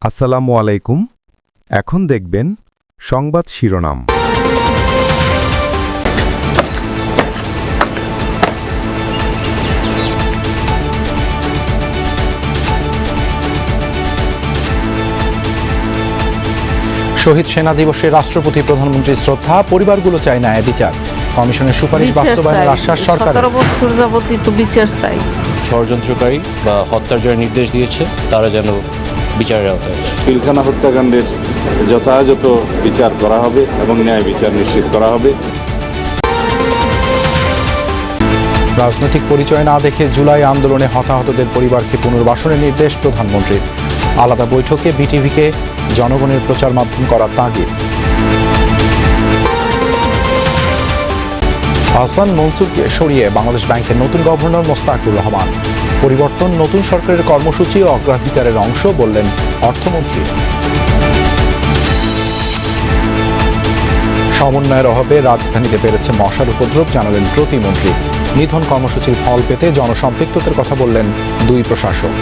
আসসালামু আলাইকুম। এখন দেখবেন সংবাদ শিরোনাম। শহীদ সেনা দিবসে রাষ্ট্রপতি প্রধানমন্ত্রীর শ্রদ্ধা, পরিবারগুলো চায় ন্যায় বিচার। কমিশনের সুপারিশ বাস্তবায়নের আশ্বাস সরকারের। 17 বছর যাবতই তো বিচার চাই। ষড়যন্ত্রকারী বা হত্যার যারা নির্দেশ দিয়েছে তারা যেন বিচারের আওতায় আসে। পিলখানা হত্যাকাণ্ডের যথাযথ বিচার করা হবে এবং ন্যায় বিচার নিশ্চিত করা হবে। রাজনৈতিক পরিচয় না দেখে জুলাই আন্দোলনে হতাহতদের পরিবারকে পুনর্বাসনের নির্দেশ প্রধানমন্ত্রীর। আলাদা বৈঠকে বিটিভিকে জনগণের প্রচার মাধ্যম করার তাগিদ। হাসান মনসুরকে সরিয়ে বাংলাদেশ ব্যাংকের নতুন গভর্নর মোস্তাকুর রহমান। পরিবর্তন নতুন সরকারের কর্মসূচি ও অগ্রাধিকারের অংশ বললেন অর্থমন্ত্রী। সমন্বয়ের অভাবে রাজধানীতে বেড়েছে মশার উপদ্রব, জানালেন প্রতিমন্ত্রী। নিধন কর্মসূচির ফল পেতে জনসম্পৃক্ততার কথা বললেন দুই প্রশাসক।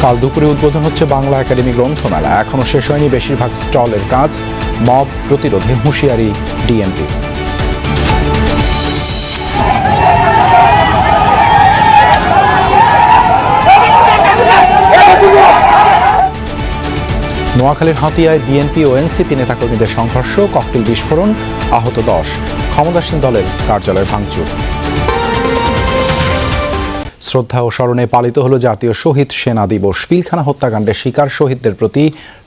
কাল দুপুরে উদ্বোধন হচ্ছে বাংলা একাডেমি গ্রন্থমেলা। এখনও শেষ হয়নি বেশিরভাগ স্টলের কাজ। মব প্রতিরোধে হুঁশিয়ারি ডিএমপি। নোয়াখালীর হাতিয়ায় বিএনপি ও এনসিপি নেতাকর্মীদের সংঘর্ষ, ককটেল বিস্ফোরণ, আহত 10। ক্ষমতাসীন দলের কার্যালয় ভাঙচুর। শ্রদ্ধা ও স্মরণে পালিত হলো জাতীয় শহীদ সেনা দিবস। পিলখানা হত্যাকাণ্ডের শিকার শহীদদের প্রতি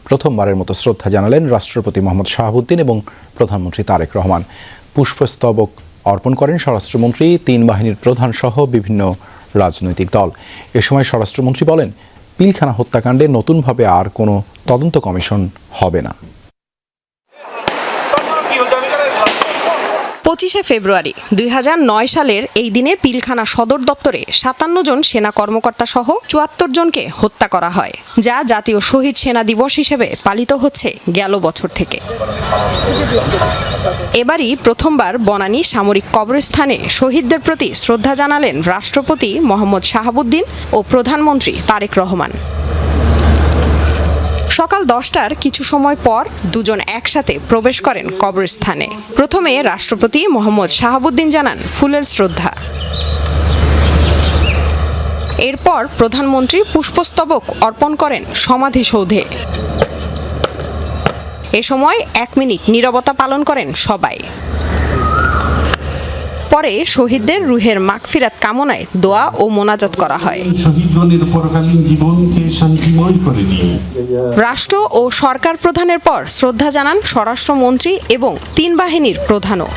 প্রথমবারের মতো শ্রদ্ধা জানালেন রাষ্ট্রপতি মোহাম্মদ শাহাবুদ্দিন এবং প্রধানমন্ত্রী তারেক রহমান। পুষ্পস্তবক অর্পণ করেন স্বরাষ্ট্রমন্ত্রী, 3 বাহিনীর প্রধান সহ বিভিন্ন রাজনৈতিক দল। এ সময় স্বরাষ্ট্রমন্ত্রী বলেন, পিলখানা হত্যাকাণ্ডে নতুনভাবে আর কোনো তদন্ত কমিশন হবে না। 25শে ফেব্রুয়ারি 2009 সালের এই দিনে পিলখানা সদর দপ্তরে 57 জন সেনা কর্মকর্তা সহ 74 জনকে হত্যা করা হয়, যা জাতীয় শহীদ সেনা দিবস হিসেবে পালিত হচ্ছে গেল বছর থেকে। এবারই প্রথমবার বনানী সামরিক কবরস্থানে শহীদদের প্রতি শ্রদ্ধা জানালেন রাষ্ট্রপতি মোহাম্মদ শাহাবুদ্দিন ও প্রধানমন্ত্রী তারেক রহমান। সকাল 10টার কিছু সময় পর দুজন একসাথে প্রবেশ করেন কবরস্থানে। প্রথমে রাষ্ট্রপতি মোহাম্মদ শাহাবুদ্দিন জানান ফুলেল শ্রদ্ধা। এরপর প্রধানমন্ত্রী পুষ্পস্তবক অর্পণ করেন সমাধিসৌধে। এ সময় 1 মিনিট নীরবতা পালন করেন সবাই। পরে শহীদদের রুহের মাগফিরাত কামনায় দোয়া ও মোনাজাত করা হয়। শহীদগণের পরকালীন জীবনকে শান্তিময় করে দিন। রাষ্ট্র ও সরকার প্রধানের পর শ্রদ্ধা জানান স্বরাষ্ট্রমন্ত্রী এবং 3 বাহিনীর প্রধানও।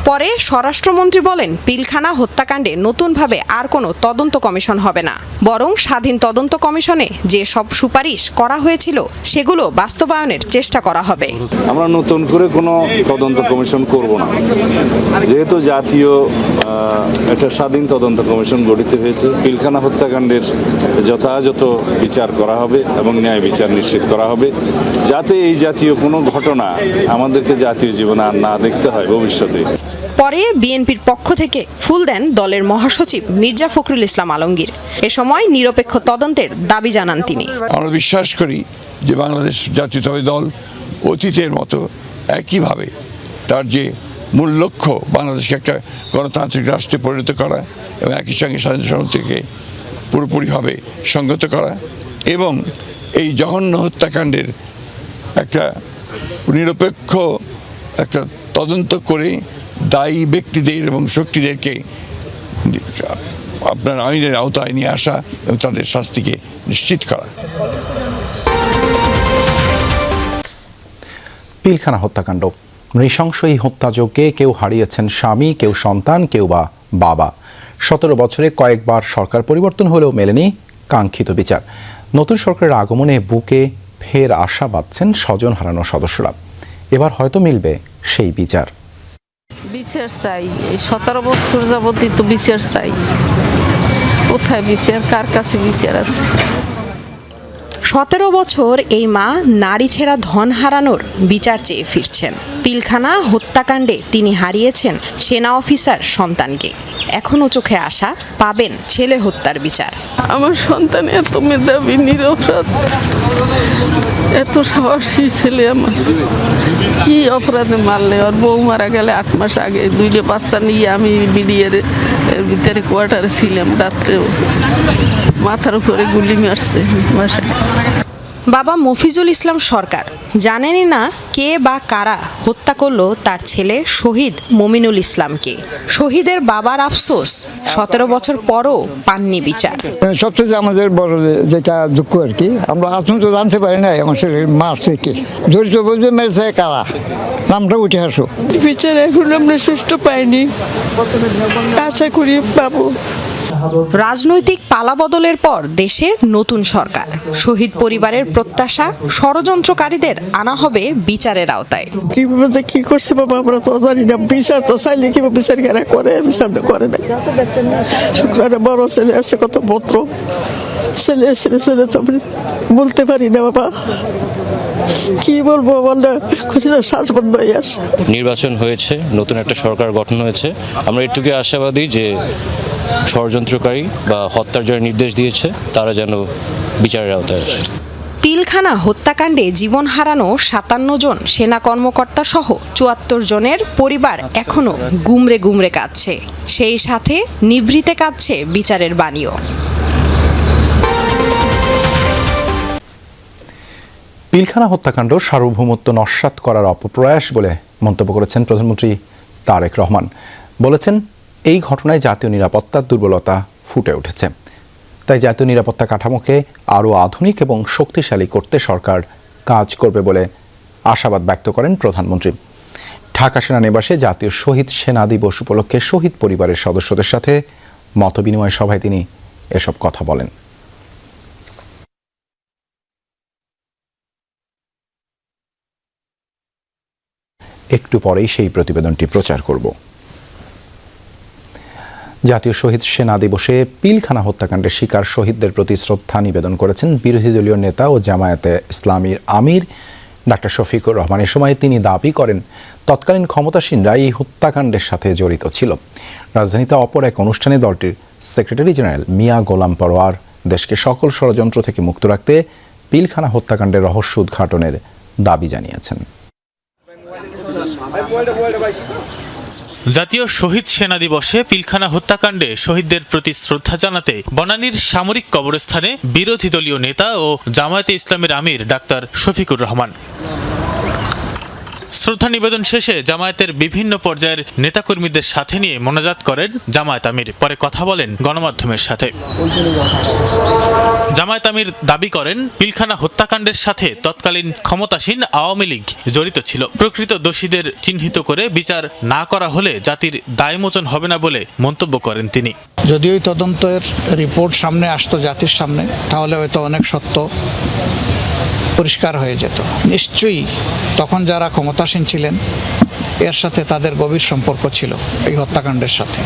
পরে স্বরাষ্ট্রমন্ত্রী বলেন, পিলখানা হত্যাকাণ্ডে নতুনভাবে আর কোনো তদন্ত কমিশন হবে না, বরং স্বাধীন তদন্ত কমিশনে যে সব সুপারিশ করা হয়েছিল সেগুলো বাস্তবায়নের চেষ্টা করা হবে। আমরা নতুন করে কোনো তদন্ত কমিশন করব না, যেহেতু জাতীয় একটা স্বাধীন তদন্ত কমিশন গঠিত হয়েছে। পিলখানা হত্যাকাণ্ডের যথাযথ বিচার করা হবে এবং ন্যায় বিচার নিশ্চিত করা হবে, যাতে এই জাতীয় কোনো ঘটনা আমাদেরকে জাতীয় জীবনে আর না দেখতে হয় ভবিষ্যতে। পরে বিএনপির পক্ষ থেকে ফুল দেন দলের মহাসচিব মির্জা ফখরুল ইসলাম আলমগীর। এ সময় নিরপেক্ষ তদন্তের দাবি জানান তিনি। আমরা বিশ্বাস করি যে বাংলাদেশ জাতীয়তাবাদী দল অতীতের মতো একইভাবে তার যে মূল লক্ষ্য বাংলাদেশকে একটা গণতান্ত্রিক রাষ্ট্রে পরিণত করা এবং একই সঙ্গে স্বাধীনতা থেকে পুরোপুরিভাবে সংগত করা এবং এই জঘন্য হত্যাকাণ্ডের একটা নিরপেক্ষ একটা তদন্ত করে দায়ী ব্যক্তিদের এবং শক্তিদেরকে আপনার আইনের আওতায় নিয়ে আসা এবং তাদের শাস্তিকে নিশ্চিত করা। পিলখানা হত্যাকাণ্ড নৃশংস এই হত্যাযজ্ঞে কেউ হারিয়েছেন স্বামী, কেউ সন্তান, কেউ বা বাবা। 17 বছরে কয়েকবার সরকার পরিবর্তন হলেও মেলেনি কাঙ্ক্ষিত বিচার। নতুন সরকারের আগমনে বুকে ফের আশা বাঁধছেন স্বজন হারানো সদস্যরা। এবার হয়তো মিলবে সেই বিচার। বিচার চাই, এই 17 বছর যাবতই তো বিচার চাই। কোথায় বিচার, কার কাছে বিচার আছে? 17 বছর এই মা নারী ছেঁড়া ধন হারানোর বিচার চেয়ে ফিরছেন। পিলখানা হত্যাকাণ্ডে তিনি হারিয়েছেন সেনা অফিসার সন্তানকে। এখনও চোখে আশা পাবেন ছেলে হত্যার বিচার। আমার সন্তান এত মেধাবী, নিরপরাধ, এত সাহসী ছেলে। আমার কি অপরাধে মারলে? ওর বউ মারা গেলে 8 মাস আগে 2টা বাচ্চা নিয়ে আমি বিডিএর ভিতরে কোয়ার্টারে ছিলাম। রাত্রেও মাথার উপরে গুলি মারছে বাসায়। বাবা মফিজুল ইসলাম সরকার জানেনই না কে বা কারা হত্যা করলো তার ছেলে শহীদ মমিনুল ইসলামকে। শহীদের বাবার আফসোস 17 বছর পরও পাননি বিচার। সবচেয়ে আমাদের বড় যেটা দুঃখ আর কি, আমরা আজও তো জানতে পারি না আমার ছেলের মারছে কে, জড়িত বলবে মেরেছে কারা, নামটা উঠে আসো। বিচার এখন আমরা সুষ্ঠু পাইনি, আশা করি পাবো। রাজনৈতিক পালাবদলের পর দেশে নতুন সরকার। শহীদ পরিবারের প্রত্যাশা সরযন্ত্রকারীদের আনা হবে বিচারের আওতায়। কিভাবে যে কি করছে বাবা আমরা তো জানি না। বিচার তো চাইলে কিভাবে বিচার কারা করে, বিচার তো করে না। শুক্রারে বড় ছেলে আছে, কত পত্র ছেলে ছেলে ছেলে তো বলতে পারি না বাবা, কি বলবো বললে শ্বাস বন্ধ হয়ে আসে। নির্বাচন হয়েছে, নতুন একটা সরকার গঠন হয়েছে। আমরা এটুকুই আশাবাদী যে ষড়যন্ত্রকারী বা হত্যার যারা নির্দেশ দিয়েছে তারা যেন বিচারের আওতায় আসে। পিলখানা হত্যাকাণ্ডে জীবন হারানো 57 জন সেনা কর্মকর্তা সহ 74 জনের পরিবার এখনো গুমরে গুমরে কাঁদছে। সেই সাথে নিভৃতে কাঁদছে বিচারের বাণীও। পিলখানা হত্যাকাণ্ড সার্বভৌমত্ব নস্যাৎ করার অপপ্রয়াস বলে মন্তব্য করেছেন প্রধানমন্ত্রী তারেক রহমান। বলেছেন, এই ঘটনায় জাতীয় নিরাপত্তার দুর্বলতা ফুটে উঠেছে। তাই জাতীয় নিরাপত্তা কাঠামোকে আরও আধুনিক এবং শক্তিশালী করতে সরকার কাজ করবে বলে আশাবাদ ব্যক্ত করেন প্রধানমন্ত্রী। ঢাকা সেনানিবাসে জাতীয় শহীদ সেনা দিবস উপলক্ষে শহীদ পরিবারের সদস্যদের সাথে মতবিনিময় সভায় তিনি এসব কথা বলেন। একটু পরেই সেই প্রতিবেদনটি প্রচার করব। জাতীয় শহীদ সেনা দিবসে পিলখানা হত্যাকাণ্ডের শিকার শহীদদের প্রতি শ্রদ্ধা নিবেদন করেছেন বিরোধী দলীয় নেতা ও জামায়াতে ইসলামীর আমির ডাক্তার শফিকুর রহমান। এ সময় তিনি দাবি করেন, তৎকালীন ক্ষমতাসীনরা এই হত্যাকাণ্ডের সাথে জড়িত ছিল। রাজধানীতে অপর এক অনুষ্ঠানে দলটির সেক্রেটারি জেনারেল মিয়া গোলাম পরোয়ার দেশকে সকল ষড়যন্ত্র থেকে মুক্ত রাখতে পিলখানা হত্যাকাণ্ডের রহস্য উদ্ঘাটনের দাবি জানিয়েছেন। জাতীয় শহীদ সেনা দিবসে পিলখানা হত্যাকাণ্ডে শহীদদের প্রতি শ্রদ্ধা জানাতে বনানীর সামরিক কবরস্থানে বিরোধী দলীয় নেতা ও জামায়াতে ইসলামের আমির ডাক্তার শফিকুর রহমান। শ্রদ্ধা নিবেদন শেষে জামায়াতের বিভিন্ন পর্যায়ের নেতাকর্মীদের সাথে নিয়ে মোনাজাত করেন জামায়াত আমির। পরে কথা বলেন গণমাধ্যমের সাথে। জামায়াত আমির দাবি করেন, পিলখানা হত্যাকাণ্ডের সাথে তৎকালীন ক্ষমতাসীন আওয়ামী লীগ জড়িত ছিল। প্রকৃত দোষীদের চিহ্নিত করে বিচার না করা হলে জাতির দায়মোচন হবে না বলে মন্তব্য করেন তিনি। যদি ওই তদন্তের রিপোর্ট সামনে আসতো জাতির সামনে, তাহলে হয়তো অনেক সত্য পরিষ্কার হয়ে যেত। নিশ্চয়ই তখন যারা ক্ষমতাসীন ছিলেন এর সাথে তাদের গভীর সম্পর্ক ছিল এই হত্যাকাণ্ডের সাথে।